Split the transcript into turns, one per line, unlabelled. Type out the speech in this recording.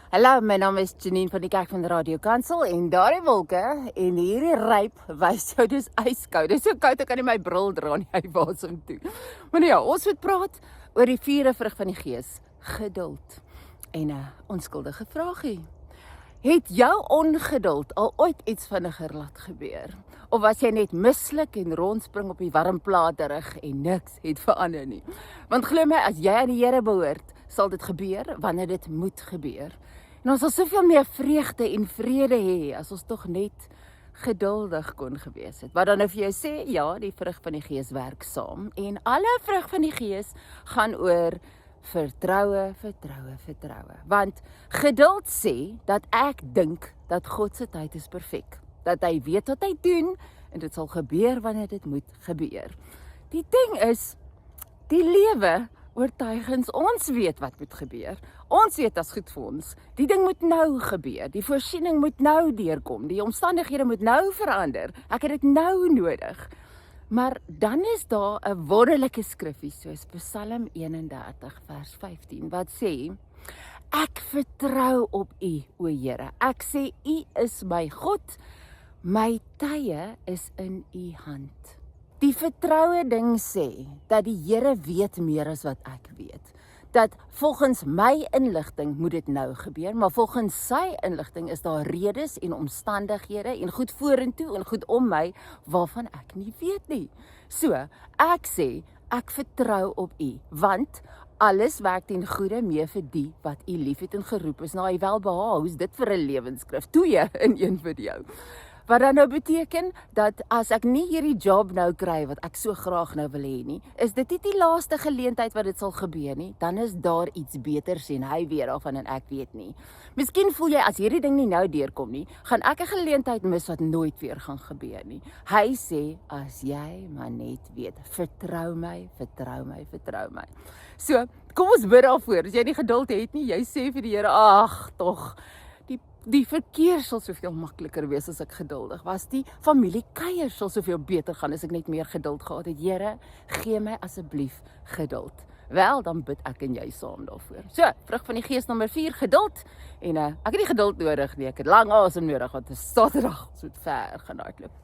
Hallo, my naam is Janine van die Kerk van die Radio Kansel en daardie wolke en hierdie ryp wys jou dis ijskoud. Dis so koud ek kan nie my bril dra nie, hy wasem toe. Maar nee, ons moet praat oor die vierde vrug van die Gees, geduld. En 'n onskuldige vraagie. Het jou ongeduld al ooit iets vinniger laat gebeur? Of was jy net mislik en rondspring op die warm platerig en niks het verander nie? Want glo my, as jy aan die Here behoort, sal dit gebeur wanneer dit moet gebeur. En ons sal soveel meer vreugde en vrede hê as ons tog net geduldig kon gewees het. Wat dan nou vir jou sê, ja, die vrug van die Gees werk saam en alle vrug van die Gees gaan oor vertroue, vertroue, vertroue. Want geduld sê dat ek dink dat God se tyd is perfek. Dat hy weet wat hy doen en dit sal gebeur wanneer dit moet gebeur. Die ding is, die lewe oortuigings, ons weet wat moet gebeur. Ons weet as goed vir ons. Die ding moet nou gebeur. Die voorsiening moet nou deurkom. Die omstandighede moet nou verander. Ek het dit nou nodig. Maar dan is daar 'n wonderlike skriffie soos Psalm 31 vers 15 wat sê: Ek vertrou op U, o Here. Ek sê U is my God. My tye is in U hand. Die vertroue ding sê dat die Here weet meer as wat ek weet. Dat volgens my inligting moet dit nou gebeur, maar volgens sy inligting is daar redes en omstandighede en goed vorentoe en goed om my waarvan ek nie weet nie. So, ek sê, ek vertrou op U, want alles werk ten goeie mee vir die wat U liefhet en geroep is na U welbehae. Hoe's dit vir 'n lewensskrif? 2 in een video. Wat dan nou beteken, dat as ek nie hierdie job nou kry, wat ek so graag nou wil hê nie, is dit nie die laaste geleentheid wat dit sal gebeur nie, dan is daar iets beters en hy weet daarvan en ek weet nie. Miskien voel jy, as hierdie ding nie nou deurkom nie, gaan ek 'n geleentheid mis wat nooit weer gaan gebeur nie. Hy sê, as jy maar net weet, vertrou my, vertrou my, vertrou my. So, kom ons bid daarvoor, as jy nie geduld het nie, jy sê vir die Here, ag, tog, die verkeer sal soveel makliker wees as ek geduldig was. Die familiekuier sal soveel beter gaan as ek net meer geduld gehad het. Here, gee my asseblief geduld. Wel, dan bid ek en jy saam daarvoor. So, vrug van die Gees nommer 4, geduld. En ek het nie geduld nodig nie, ek het lang asem nodig, want dit is Saterdag, ons moet ver gaan hardloop.